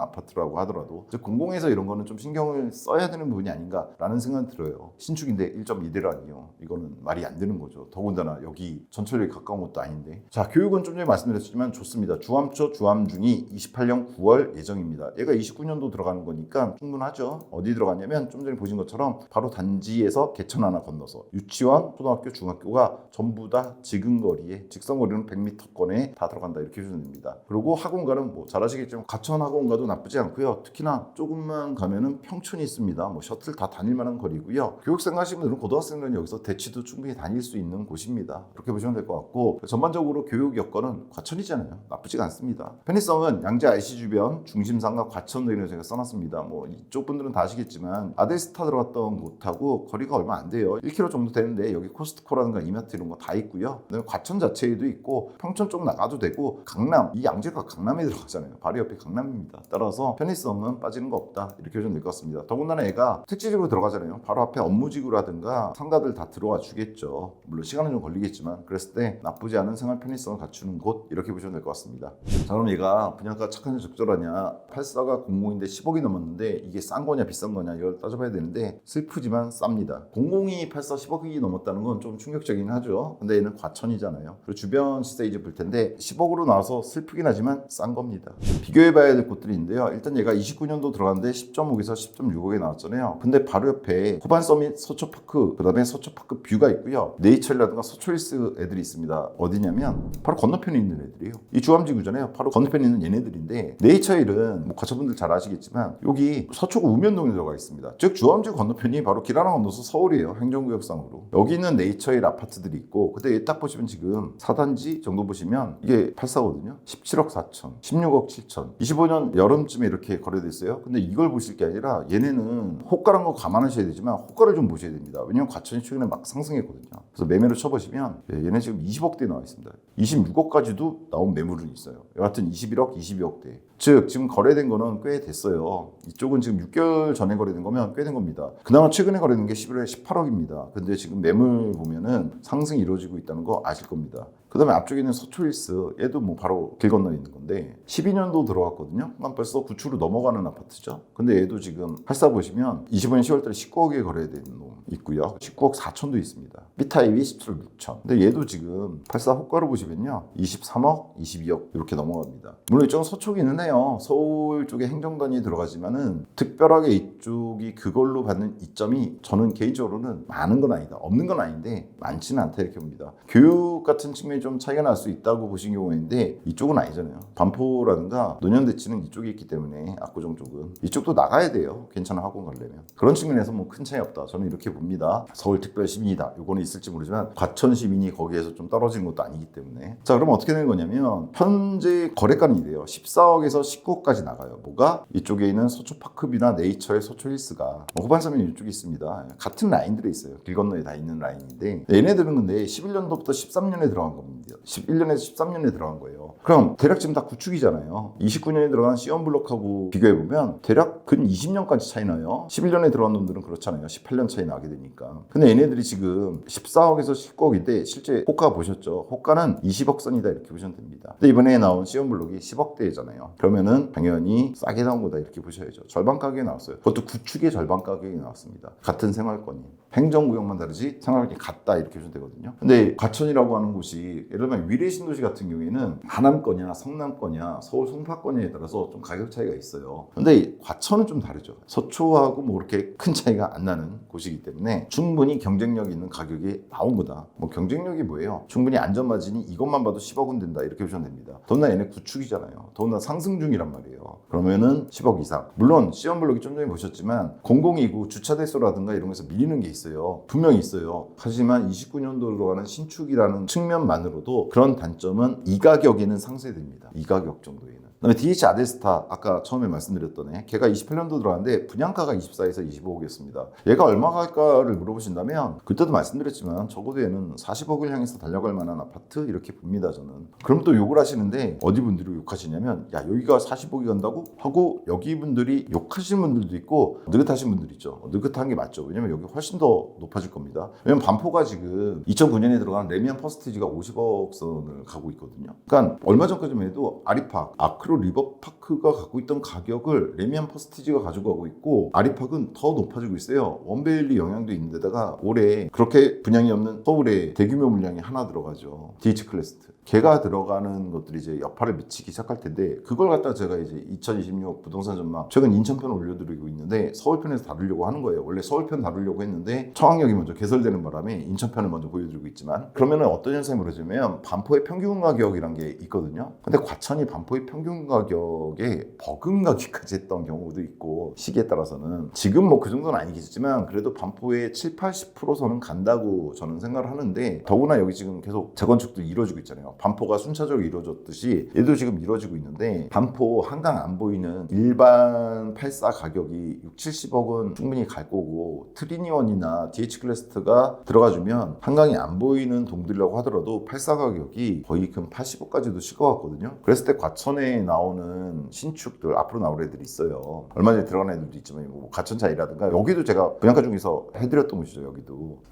아파트라고 하더라도 공공에서 이런 거는 좀 신경을 써야 되는 부분이 아닌가라는 생각이 들어요. 신축인데 1.2대라니요. 이거는 말이 안 되는 거죠. 더군다나 여기 전철역에 가까운 것도 아닌데. 자, 교육은 좀 전에 말씀드렸지만 좋습니다. 주암초 주암중이 28년 9월 예정입니다. 얘가 29년도 들어가는 거니까 충분하죠. 어디 들어갔냐면 좀 전에 보신 것처럼 바로 단지에서 개천 하나 건너서 유치원, 초등학교, 중학교가 전부 다 지근거리에 직선거리는 100m권에 다 들어간다 이렇게 해주면 됩니다. 그리고 학원가는 뭐 잘 아시겠지만 과천 학원가도 나쁘지 않고요. 특히나 조금만 가면은 평촌이 있습니다. 뭐 셔틀 다 다닐 만한 거리고요. 교육생 하시는 분들은 고등학생들은 여기서 대치도 충분히 다닐 수 있는 곳입니다. 그렇게 보시면 될 것 같고 전반적으로 교육 여건은 과천이잖아요. 나쁘지가 않습니다. 편의성은 양재 IC 주변 중심상가 과천 등을 제가 써놨습니다. 뭐 이쪽 분들은 다 아시겠지만 아델스타 들어갔던 곳하고 거리가 얼마 안 돼요. 1km 정도 되는데 여기 코스트코라든가 이마트 이런 거 다 있고요. 과천 자체에도 있고 평촌 쪽 나가도 되고 강남, 이 양재가 강남에 들어가잖아요. 바로 옆에 강남입니다. 따라서 편의성은 빠지는 거 없다 이렇게 보시면 될 것 같습니다. 더군다나 얘가 택지지구로 들어가잖아요. 바로 앞에 업무지구라든가 상가들 다 들어와 주겠죠. 물론 시간은 좀 걸리겠지만 그랬을 때 나쁘지 않은 생활 편의성을 갖추는 곳 이렇게 보시면 될 것 같습니다. 자, 그럼 얘가 분양가 착하냐 적절하냐 84가 공공인데 10억이 넘었는데 이게 싼 거냐 비싼 거냐 이걸 따져봐야 되는데 슬프지만 쌉니다. 공공이 84 10억이 넘었다는 건 좀 충격적이긴 하죠. 근데 얘는 과천이잖아요. 그리고 주변 시세 이제 볼 텐데 10억으로 나와서 슬프긴 하지만 싼 겁니다. 비교해봐야 될 곳들이 있는데요. 일단 얘가 29년도 들어갔는데 10.5에서 10.65에 나왔잖아요. 근데 바로 옆에 호반 서밋 서초파크 그 다음에 서초파크 뷰가 있고요. 네이처라든가 서초힐스 애들이 있습니다. 어디냐면 바로 건너편에 있는 애들이에요. 이 주암지구잖아요. 바로 건너편에 있는 얘네들인데 네이처힐은 뭐 과천분들 잘 아시겠지만 여기 서초구 우면동에 들어가 있습니다. 즉 주암지구 건너편이 바로 길 하나 건너서 서울이에요. 행정구역상으로. 여기는 네이처힐 아파트들이 있고 근데 딱 보시면 지금 4단지 정도 보시면 이게 84거든요. 17억 4천, 16억 7천 25년 여름쯤에 이렇게 거래됐어요. 근데 이걸 보실 게 아니라 얘네는 호가라는 거 감안하셔야 되지만 호가를 좀 보셔야 됩니다. 왜냐면 과천이 최근에 막 상승했거든요. 그래서 매매를 쳐보시면 얘네 지금 20억대 나와 있습니다. 26억까지도 나온 매물은 있어요. 여하튼 21억, 22억대. 즉 지금 거래된 거는 꽤 됐어요. 이쪽은 지금 6개월 전에 거래된 거면 꽤 된 겁니다. 그나마 최근에 거래된 게 11월에 18억입니다. 근데 지금 매물 보면은 상승이 이루어지고 있다는 거 아실 겁니다. 그 다음에 앞쪽에 있는 서초힐스 얘도 뭐 바로 길 건너에 있는 건데 12년도 들어갔거든요. 그럼 벌써 9추로 넘어가는 아파트죠. 근데 얘도 지금 84 보시면 25년 10월달에 19억에 거래된 놈 있고요. 19억 4천도 있습니다. B타입이 17억 6천. 근데 얘도 지금 84 호가로 보시면요 23억, 22억 이렇게 넘어갑니다. 물론 이쪽은 서초기는 해요. 서울 쪽에 행정단이 들어가지만은 특별하게 이쪽이 그걸로 받는 이점이 저는 개인적으로는 많은 건 아니다. 없는 건 아닌데 많지는 않다 이렇게 봅니다. 교육 같은 측면이 좀 차이가 날 수 있다고 보신 경우인데 이쪽은 아니잖아요. 반포라든가 논현대치는 이쪽에 있기 때문에 압구정 쪽은 이쪽도 나가야 돼요. 괜찮은 학원 가려면. 그런 측면에서 뭐 큰 차이 없다. 저는 이렇게 봅니다. 서울특별시민이다. 요거는 있을지 모르지만 과천 시민이 거기에서 좀 떨어진 것도 아니기 때문에. 자, 그럼 어떻게 되는 거냐면 현재 거래가는 이래요. 14억에서 19억까지 나가요. 뭐가? 이쪽에 있는 서초파크뷰나 네이처의 서초힐스가 호반서면 이쪽에 있습니다. 같은 라인들에 있어요. 길 건너에 다 있는 라인인데 얘네들은 근데 11년도부터 13년에 들어간 겁니다. 10억입니다. 11년에서 13년에 들어간 거예요. 그럼 대략 지금 다 구축이잖아요. 29년에 들어간 시언블록하고 비교해보면 대략 근 20년까지 차이 나요. 11년에 들어간 놈들은 그렇잖아요. 18년 차이 나게 되니까. 근데 얘네들이 지금 14억에서 19억인데 실제 호가 보셨죠? 호가는 20억 선이다 이렇게 보시면 됩니다. 근데 이번에 나온 시언블록이 10억대잖아요. 그러면은 당연히 싸게 나온 거다 이렇게 보셔야죠. 절반 가격에 나왔어요. 그것도 구축의 절반 가격에 나왔습니다. 같은 생활권이. 행정구역만 다르지 생활권이 같다 이렇게 보시면 되거든요. 근데 과천이라고 하는 곳이 예를 들면 위례신도시 같은 경우에는 하남권이냐 성남권이냐 서울 송파권에 따라서 좀 가격 차이가 있어요. 근데 과천은 좀 다르죠. 서초하고 뭐 그렇게 큰 차이가 안 나는 곳이기 때문에 충분히 경쟁력 있는 가격이 나온 거다. 뭐 경쟁력이 뭐예요? 충분히 안전마진이 이것만 봐도 10억은 된다 이렇게 보시면 됩니다. 더구나 얘네 구축이잖아요. 더구나 상승 중이란 말이에요. 그러면은 10억 이상. 물론 시언블록이 좀 전에 보셨지만 공공이고 주차대소라든가 이런 거에서 밀리는 게 있어요. 분명히 있어요. 하지만 29년도로 가는 신축이라는 측면만으로도 그런 단점은 이 가격에는 상쇄됩니다. 이 가격 정도에는. 그다음에 DH 아델스타 아까 처음에 말씀드렸던 애 걔가 28년도 들어갔는데 분양가가 24에서 25억이었습니다. 얘가 얼마 갈까를 물어보신다면 그때도 말씀드렸지만 적어도 얘는 40억을 향해서 달려갈 만한 아파트 이렇게 봅니다 저는. 그럼 또 욕을 하시는데 어디 분들이 욕하시냐면 야 여기가 40억이 간다고? 하고 여기 분들이 욕하시는 분들도 있고 느긋하신 분들 있죠. 느긋한 게 맞죠. 왜냐면 여기 훨씬 더 높아질 겁니다. 왜냐면 반포가 지금 2009년에 들어간 레미안 퍼스티지가 50억 선을 가고 있거든요. 그러니까 얼마 전까지만 해도 아리팍 아크로 리버파크가 갖고 있던 가격을 레미안 퍼스티지가 가져가고 있고 아리팍은 더 높아지고 있어요. 원베일리 영향도 있는데다가 올해 그렇게 분양이 없는 서울에 대규모 물량이 하나 들어가죠. DH 클래스트. 걔가 들어가는 것들이 이제 여파를 미치기 시작할 텐데 그걸 갖다 제가 이제 2026 부동산 전망 최근 인천편 올려드리고 있는데 서울편에서 다루려고 하는 거예요. 원래 서울편 다루려고 했는데 청학역이 먼저 개설되는 바람에 인천편을 먼저 보여드리고 있지만 그러면은 어떤 현상이 벌어지면 반포의 평균 가격이란 게 있거든요. 근데 과천이 반포의 평균 가격에 버금가기까지 했던 경우도 있고 시기에 따라서는 지금 뭐 그 정도는 아니겠지만 그래도 반포의 7, 80%선은 간다고 저는 생각을 하는데 더구나 여기 지금 계속 재건축도 이루어지고 있잖아요. 반포가 순차적으로 이루어졌듯이 얘도 지금 이루어지고 있는데 반포 한강 안 보이는 일반 84 가격이 6, 70억은 충분히 갈 거고 트리니원이나 DH 클래스트가 들어가주면 한강이 안 보이는 동들이라고 하더라도 84 가격이 거의 금 80억까지도 칠 것 같거든요. 그랬을 때 과천에 나오는 신축들 앞으로 나올 애들이 있어요. 얼마 전에 들어간 애들도 있지만 뭐 과천자이라든가 여기도 제가 분양가 중에서 해드렸던 곳이죠.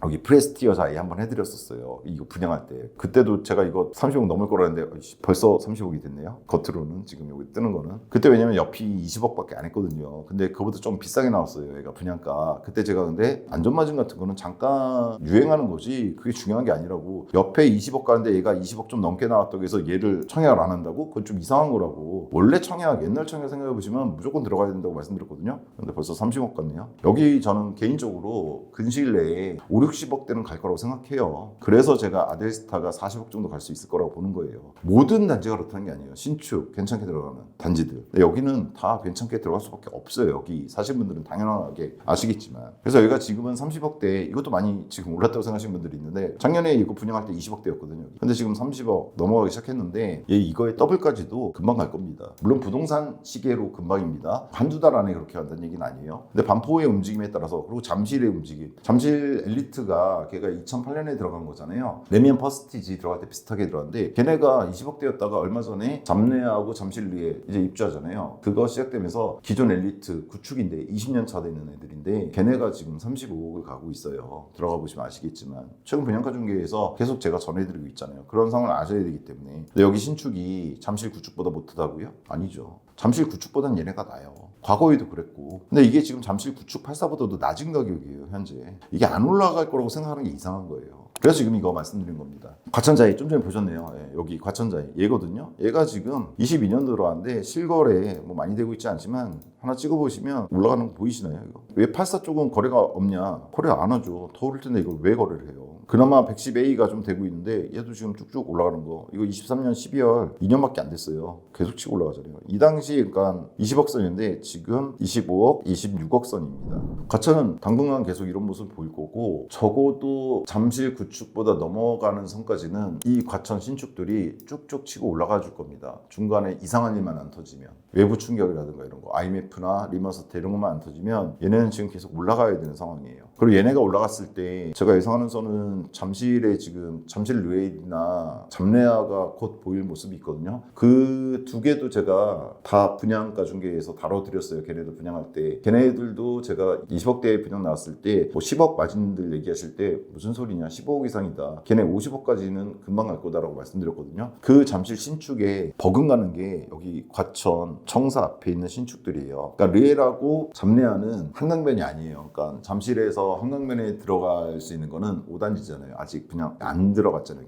여기 프레스티어 자이 한번 해드렸었어요. 이거 분양할 때 그때도 제가 이거 30억 넘을 거라는데 벌써 30억이 됐네요. 겉으로는 지금 여기 뜨는 거는 그때 왜냐면 옆이 20억밖에 안 했거든요. 근데 그거보다 좀 비싸게 나왔어요. 얘가 분양가 그때 제가 근데 안전마진 같은 거는 잠깐 유행하는 거지 그게 중요한 게 아니라고 옆에 20억 가는데 얘가 20억 좀 넘게 나왔다고 해서 얘를 청약을 안 한다고? 그건 좀 이상한 거라고. 원래 청약 옛날 청약 생각해 보시면 무조건 들어가야 된다고 말씀드렸거든요. 근데 벌써 30억 갔네요. 여기 저는 개인적으로 근시일 내에 5, 60억대는 갈 거라고 생각해요. 그래서 제가 아델스타가 40억 정도 갈 수 있을 거라고 보는 거예요. 모든 단지가 그렇다는 게 아니에요. 신축 괜찮게 들어가는 단지들. 근데 여기는 다 괜찮게 들어갈 수밖에 없어요. 여기 사신 분들은 당연하게 아시겠지만. 그래서 여기가 지금은 30억대 이것도 많이 지금 올랐다고 생각하시는 분들이 있는데 작년에 이거 분양할 때 20억대였거든요. 근데 지금 30억 넘어가기 시작했는데 얘 이거의 더블까지도 금방 갈 겁니다. 물론 부동산 시계로 금방입니다. 한두 달 안에 그렇게 간다는 얘기는 아니에요. 근데 반포의 움직임에 따라서 그리고 잠실의 움직임. 잠실 엘리트가 걔가 2008년에 들어간 거잖아요. 레미안 퍼스티지 들어갈 때 비슷하게 들어갔는데 걔네가 20억대였다가 얼마 전에 잠내하고 잠실리에 이제 입주하잖아요. 그거 시작되면서 기존 엘리트 구축인데 20년 차 되는 애들인데 걔네가 지금 35억을 가고 있어요. 들어가 보시면 아시겠지만 최근 분양가 중개에서 계속 제가 전해드리고 있잖아요. 그런 상황을 아셔야 되기 때문에. 근데 여기 신축이 잠실 구축보다 못하다고요? 아니죠. 잠실 구축보다는 얘네가 나아요. 과거에도 그랬고. 근데 이게 지금 잠실 구축 84보다도 낮은 가격이에요 현재. 이게 안 올라갈 거라고 생각하는 게 이상한 거예요. 그래서 지금 이거 말씀드린 겁니다. 과천자이 좀 전에 보셨네요. 예, 여기 과천자이 얘거든요. 얘가 지금 22년 들어왔는데 실거래 뭐 많이 되고 있지 않지만 하나 찍어보시면 올라가는 거 보이시나요? 이거? 왜 84 쪽은 거래가 없냐? 거래 안 하죠. 더 오를 텐데 이걸 왜 거래를 해요? 그나마 110A가 좀 되고 있는데 얘도 지금 쭉쭉 올라가는 거. 이거 23년 12월 2년밖에 안 됐어요. 계속 치고 올라가잖아요. 이 당시 그러니까 20억 선인데 지금 25억, 26억 선입니다. 과천은 당분간 계속 이런 모습을 보일 거고 적어도 잠실 우측보다 넘어가는 선까지는 이 과천 신축들이 쭉쭉 치고 올라가 줄 겁니다. 중간에 이상한 일만 안 터지면, 외부 충격이라든가 이런 거, IMF나 리먼 사태 이런 것만 안 터지면 얘네는 지금 계속 올라가야 되는 상황이에요. 그리고 얘네가 올라갔을 때 제가 예상하는 선은 잠실에 지금 잠실 르웨일이나 잠레아가 곧 보일 모습이 있거든요. 그 두 개도 제가 다 분양가 중개에서 다뤄드렸어요. 걔네들 분양할 때. 걔네들도 제가 20억대 분양 나왔을 때 뭐 10억 마진들 얘기하실 때 무슨 소리냐, 15억 이상이다, 걔네 50억까지는 금방 갈 거다라고 말씀드렸거든요. 그 잠실 신축에 버금가는 게 여기 과천 청사 앞에 있는 신축들이에요. 그러니까 르엘하고 잠레아는 한강변이 아니에요. 그러니까 잠실에서 한강변에 들어갈 수 있는 거는 5단지잖아요. 아직 그냥 안 들어갔잖아요.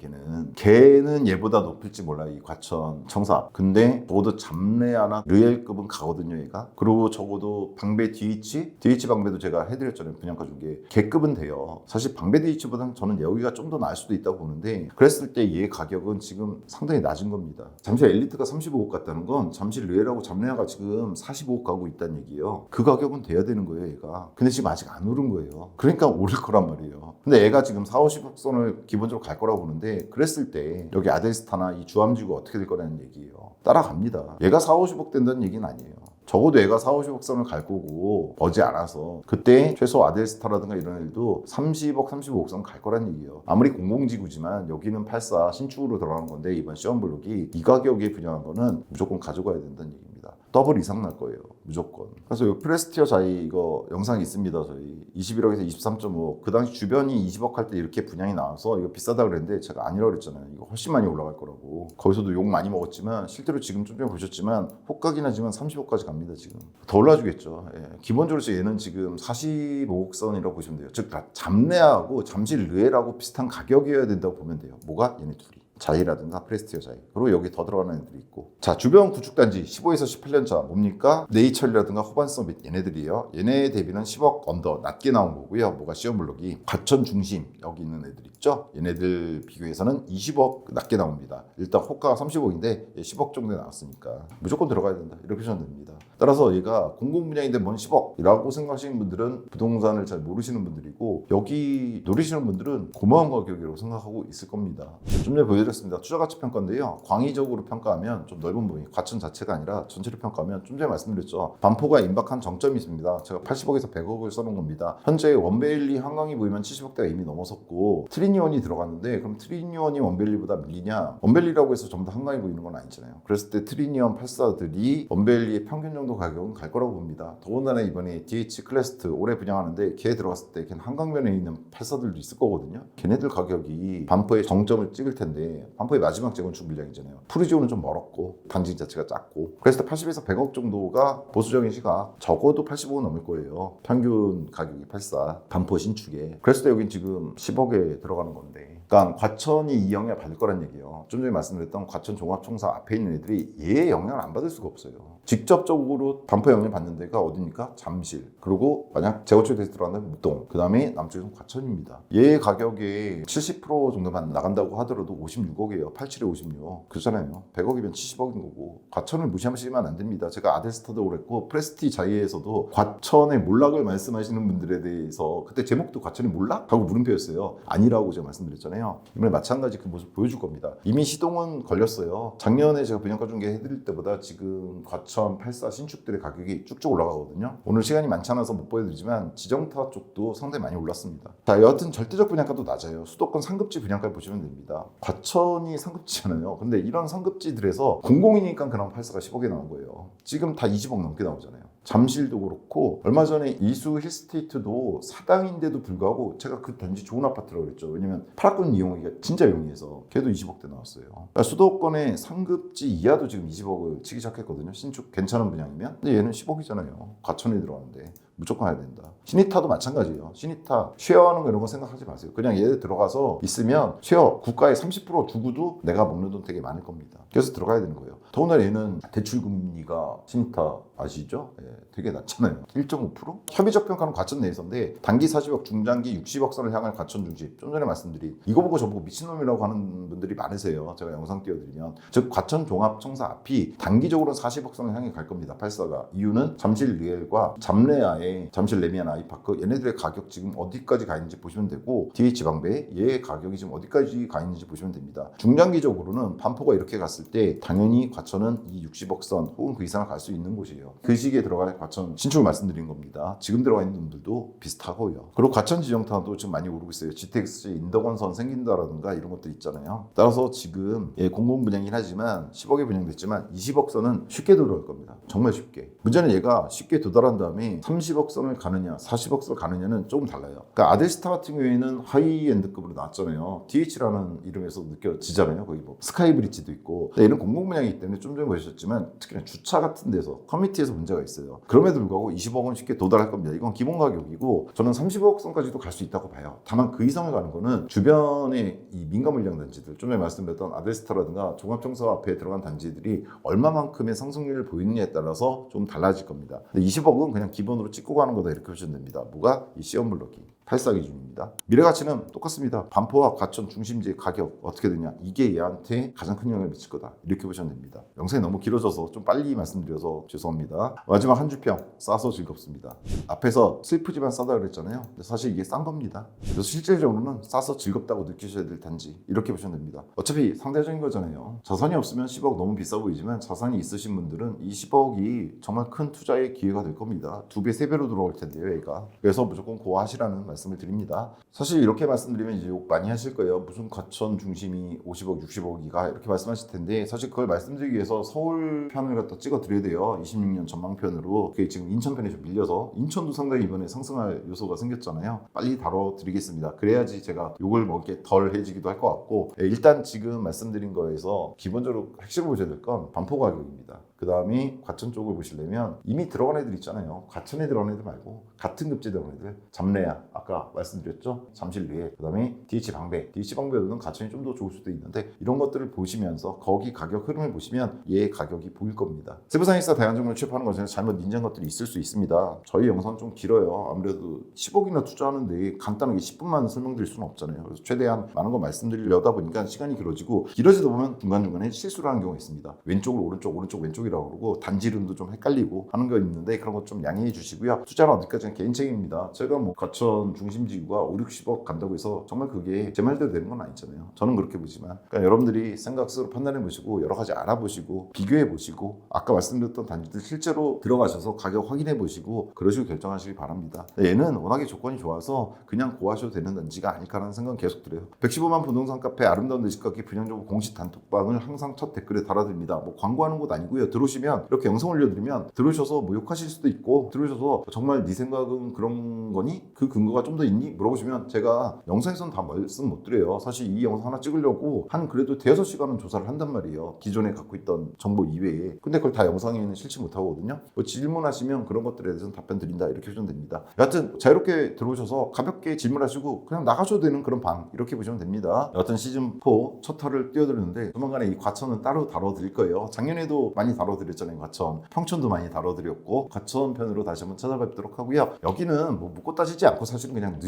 걔는 얘보다 높을지 몰라요. 이 과천 청사 앞. 근데 적어도 잠레아나 르엘급은 가거든요, 얘가. 그리고 적어도 방배 DH 방배도 제가 해드렸잖아요. 분양가 중개. 걔급은 돼요. 사실 방배 DH보다는 저는 여기가 좀 더 나을 수도 있다고 보는데, 그랬을 때 얘 가격은 지금 상당히 낮은 겁니다. 잠실 엘리트가 35억 갔다는 건 잠실 르엘하고 잠레아가 지금 45억 가고 있다는 얘기예요. 그 가격은 돼야 되는 거예요, 얘가. 근데 지금 아직 안 오른 거예요. 그러니까 오를 거란 말이에요. 근데 얘가 지금 4, 50억 선을 기본적으로 갈 거라고 보는데, 그랬을 때 여기 아델스타나 이 주암지구가 어떻게 될 거라는 얘기예요. 따라갑니다. 얘가 4, 50억 된다는 얘기는 아니에요. 적어도 얘가 4, 50억 선을 갈 거고 머지 않아서 그때 최소 아델스타라든가 이런 애들도 30억, 35억 선 갈 거란 얘기예요. 아무리 공공지구지만 여기는 84 신축으로 들어가는 건데, 이번 시험블록이 이 가격에 분양한 거는 무조건 가져가야 된다는 얘기입니다. 더블 이상 날 거예요, 무조건. 그래서 이 프레스티어 자이 이거 영상이 있습니다. 저희 21억에서 23.5억. 그 당시 주변이 20억 할 때 이렇게 분양이 나와서 이거 비싸다 그랬는데 제가 아니라고 그랬잖아요. 이거 훨씬 많이 올라갈 거라고. 거기서도 욕 많이 먹었지만 실제로 지금 좀 전에 보셨지만 호가긴 하지만 30억까지 갑니다. 지금 더 올라주겠죠. 예. 기본적으로 얘는 지금 45억 선이라고 보시면 돼요. 즉 다 잠레아하고 잠실 르엘하고 비슷한 가격이어야 된다고 보면 돼요. 뭐가? 얘네 둘이. 자이라든가 프레스티어 자이. 그리고 여기 더 들어가는 애들이 있고. 자, 주변 구축단지 15에서 18년 차 뭡니까? 네이처리라든가 호반 서밋 얘네들이에요. 얘네 대비는 10억 언더 낮게 나온 거고요. 뭐가 시험블록이 과천 중심 여기 있는 애들 있죠? 얘네들 비교해서는 20억 낮게 나옵니다. 일단 호가가 30억인데 10억 정도에 나왔으니까 무조건 들어가야 된다. 이렇게 보시면 됩니다. 따라서 얘가 공공분양인데 뭔 10억이라고 생각하시는 분들은 부동산을 잘 모르시는 분들이고, 여기 노리시는 분들은 고마운 가격이라고 생각하고 있을 겁니다. 좀 전에 보여드렸습니다. 투자가치 평가인데요. 광의적으로 평가하면 좀 넓은 범위, 과천 자체가 아니라 전체를 평가하면 좀 전에 말씀드렸죠. 반포가 임박한 정점이 있습니다. 제가 80억에서 100억을 써놓은 겁니다. 현재 원베일리 한강이 보이면 70억대가 이미 넘어섰고 트리니원이 들어갔는데, 그럼 트리니원이 원베일리보다 밀리냐? 원베일리라고 해서 전부 다 한강이 보이는 건 아니잖아요. 그랬을 때 트리니원 84들이 원베일리의 평균 정도 가격은 갈 거라고 봅니다. 더군다나 이번에 DH 클래스트 올해 분양하는데 걔 들어갔을 때 걔는 한강변에 있는 84들도 있을 거거든요. 걔네들 가격이 반포의 정점을 찍을 텐데, 반포의 마지막 재건축 물량이잖아요. 푸르지오는 좀 멀었고 단지 자체가 작고, 그래서 80에서 100억 정도가 보수적인 시각, 적어도 80억은 넘을 거예요. 평균 가격이 84 반포 신축에. 그래서 여긴 지금 10억에 들어가는 건데, 그러니까 과천이 이 영향을 받을 거란 얘기예요. 좀 전에 말씀드렸던 과천 종합청사 앞에 있는 애들이 얘의 영향을 안 받을 수가 없어요. 직접적으로 반포 영향을 받는 데가 어디입니까? 잠실. 그리고 만약 재건축에 대해서 들어간다면 목동. 그 다음에 남쪽에서는 과천입니다. 얘 가격이 70% 정도만 나간다고 하더라도 56억이에요. 87에 56. 그렇잖아요. 100억이면 70억인 거고. 과천을 무시하시면 안 됩니다. 제가 아델스타도 그랬고 프레스티 자이에서도 과천의 몰락을 말씀하시는 분들에 대해서 그때 제목도 과천이 몰락? 하고 물음표였어요. 아니라고 제가 말씀드렸잖아요. 이번에 마찬가지 그 모습 보여줄 겁니다. 이미 시동은 걸렸어요. 작년에 제가 분양가 중개 해드릴 때보다 지금 과천 84 신축들의 가격이 쭉쭉 올라가거든요. 오늘 시간이 많지 않아서 못 보여드리지만 지정타 쪽도 상당히 많이 올랐습니다. 자, 여하튼 절대적 분양가도 낮아요. 수도권 상급지 분양가 보시면 됩니다. 과천이 상급지잖아요. 근데 이런 상급지들에서 공공이니까 그나마 84가 10억에 나온 거예요. 지금 다 20억 넘게 나오잖아요. 잠실도 그렇고, 얼마 전에 이수 힐스테이트도 사당인데도 불구하고 제가 그 단지 좋은 아파트라고 그랬죠. 왜냐면 파라군 이용하기가 진짜 용이해서 걔도 20억대 나왔어요. 그러니까 수도권의 상급지 이하도 지금 20억을 치기 시작했거든요. 신축 괜찮은 분양이면. 근데 얘는 10억이잖아요. 과천에 들어가는데 무조건 해야 된다. 시니타도 마찬가지예요. 시니타 쉐어하는 거 이런 거 생각하지 마세요. 그냥 얘 들어가서 있으면 쉐어 국가에 30% 주고도 내가 먹는 돈 되게 많을 겁니다. 그래서 들어가야 되는 거예요. 더군다나 얘는 대출 금리가 시니타 아시죠? 예, 되게 낮잖아요. 1.5%? 협의적 평가는 과천 내에서인데 단기 40억, 중장기 60억 선을 향할 과천 중심. 좀 전에 말씀드린 이거 보고 저보고 미친놈이라고 하는 분들이 많으세요. 제가 영상 띄워드리면. 즉 과천 종합청사 앞이 단기적으로 40억 선을 향해 갈 겁니다. 84가. 이유는 잠실 르엘과 잠레아의 다음에 잠실 레미안 아이파크 얘네들의 가격 지금 어디까지 가 있는지 보시면 되고 DH 방배 얘의 가격이 지금 어디까지 가 있는지 보시면 됩니다. 중장기적으로는 반포가 이렇게 갔을 때 당연히 과천은 이 60억 선 혹은 그 이상을 갈 수 있는 곳이에요. 그 시기에 들어갈 과천 신축을 말씀드린 겁니다. 지금 들어가 있는 놈들도 비슷하고요. 그리고 과천 지정타도 지금 많이 오르고 있어요. GTX 인덕원선 생긴다라든가 이런 것들 있잖아요. 따라서 지금 공공 분양이긴 하지만 10억에 분양됐지만 20억 선은 쉽게 도달할 겁니다. 정말 쉽게. 문제는 얘가 쉽게 도달한 다음에 30억 선을 가느냐 40억 선을 가느냐는 조금 달라요. 그러니까 아델스타 같은 경우에는 하이엔드급으로 나왔잖아요. DH라는 이름에서 느껴지잖아요. 거기 뭐 스카이브리지도 있고. 얘는 공공 분양이기 때문에 좀 전에 보셨지만 특히나 주차 같은 데서 커뮤니티에서 문제가 있어요. 그럼에도 불구하고 20억은 쉽게 도달할 겁니다. 이건 기본 가격이고 저는 30억 선까지도 갈 수 있다고 봐요. 다만 그 이상을 가는 거는 주변의 이 민간 물량 단지들 좀 전에 말씀드렸던 아델스타라든가 종합청사 앞에 들어간 단지들이 얼마만큼의 상승률을 보이느냐에 따라서 좀 달라질 겁니다. 근데 20억은 그냥 기본으로 찍고 가는 거다 이렇게 보시면 됩니다. 뭐가? 이 시험블럭이 84 기준입니다. 미래가치는 똑같습니다. 반포와 과천 중심지의 가격 어떻게 되냐 이게 얘한테 가장 큰 영향을 미칠 거다 이렇게 보시면 됩니다. 영상이 너무 길어져서 좀 빨리 말씀드려서 죄송합니다. 마지막 한 줄평 싸서 즐겁습니다. 앞에서 슬프지만 싸다 그랬잖아요. 근데 사실 이게 싼 겁니다. 그래서 실질적으로는 싸서 즐겁다고 느끼셔야 될 단지 이렇게 보시면 됩니다. 어차피 상대적인 거잖아요. 자산이 없으면 10억 너무 비싸 보이지만 자산이 있으신 분들은 이 10억이 정말 큰 투자의 기회가 될 겁니다. 2배, 3배로 들어올 텐데요 얘가. 그래서 무조건 고하시라는 말씀을 드립니다. 사실 이렇게 말씀드리면 이제 욕 많이 하실 거예요. 무슨 과천 중심이 50억, 60억이가 이렇게 말씀하실 텐데 사실 그걸 말씀드리기 위해서 서울 편을 갖다 찍어 드려야 돼요. 26년 전망편으로. 그게 지금 인천 편에 좀 밀려서 인천도 상당히 이번에 상승할 요소가 생겼잖아요. 빨리 다뤄드리겠습니다. 그래야지 제가 욕을 먹게 덜 해지기도 할 것 같고 일단 지금 말씀드린 거에서 기본적으로 핵심을 보셔야 될 건 반포 가격입니다. 그 다음에 과천 쪽을 보시려면 이미 들어간 애들 있잖아요. 과천에 들어간 애들 말고 같은 급지에 들어간 애들 잠래야 아까 말씀드렸죠. 잠실리에 그 다음에 DH 방배로는 과천이 좀 더 좋을 수도 있는데 이런 것들을 보시면서 거기 가격 흐름을 보시면 얘 가격이 보일 겁니다. 세부상익사 대안정보를 취급하는 것에는 잘못 인지한 것들이 있을 수 있습니다. 저희 영상 좀 길어요. 아무래도 10억이나 투자하는데 간단하게 10분만 설명드릴 수는 없잖아요. 그래서 최대한 많은 거 말씀드리려다 보니까 시간이 길어지다 보면 중간중간에 실수를 하는 경우가 있습니다. 왼쪽으로 오른쪽 왼쪽이라고 그러고 단지 이름도 좀 헷갈리고 하는 거 있는데 그런 것 좀 양해해 주시고요. 투자는 어디까지는 개인 책임입니다. 제가 뭐 과천 중심지구가 5, 60억 간다고 해서 정말 그게 제 말대로 되는 건 아니잖아요. 저는 그렇게 보지만 그러니까 여러분들이 생각으로 판단해 보시고 여러 가지 알아보시고 비교해 보시고 아까 말씀드렸던 단지들 실제로 들어가셔서 가격 확인해 보시고 그러시고 결정하시기 바랍니다. 얘는 워낙에 조건이 좋아서 그냥 고하셔도 되는 단지가 아닐까라는 생각은 계속 들어요. 115만 부동산 카페 아름다운 내 집 갖기 분양정보 공식 단톡방을 항상 첫 댓글에 달아드립니다. 뭐 광고하는 곳 아니고요. 들어오시면 이렇게 영상 올려드리면 들어오셔서 뭐 욕하실 수도 있고 들어오셔서 정말 네 생각은 그런 거니? 그 근거가 좀 더 있니? 물어보시면 제가 영상에서는 다 말씀 못 드려요. 사실 이 영상 하나 찍으려고 한 그래도 대여섯 시간은 조사를 한단 말이에요. 기존에 갖고 있던 정보 이외에. 근데 그걸 다 영상에는 실지 못하거든요. 뭐 질문하시면 그런 것들에 대해서는 답변 드린다 이렇게 보시면 됩니다. 여하튼 자유롭게 들어오셔서 가볍게 질문하시고 그냥 나가셔도 되는 그런 방 이렇게 보시면 됩니다. 여하튼 시즌4 첫 화를 띄워드렸는데 조만간에 이 과천은 따로 다뤄드릴 거예요. 작년에도 많이 다뤄드렸잖아요. 과천. 평촌도 많이 다뤄드렸고 과천 편으로 다시 한번 찾아뵙도록 하고요. 여기는 뭐 묻고 따지지 않고 사실은 그냥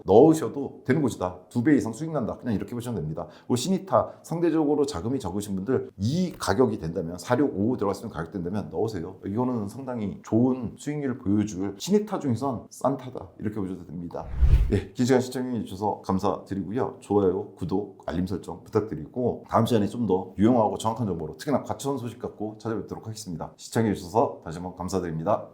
넣으셔도 되는 곳이다. 2배 이상 수익 난다. 그냥 이렇게 보시면 됩니다. 그리고 신이타 상대적으로 자금이 적으신 분들 이 가격이 된다면 4655 들어갔으면 가격 된다면 넣으세요. 이거는 상당히 좋은 수익률을 보여줄 신이타 중에선 싼 타다. 이렇게 보셔도 됩니다. 긴 시간 시청해 주셔서 감사드리고요. 좋아요, 구독, 알림 설정 부탁드리고 다음 시간에 좀 더 유용하고 정확한 정보로 특히나 과천 소식 갖고 찾아뵙도록 하겠습니다. 시청해 주셔서 다시 한번 감사드립니다.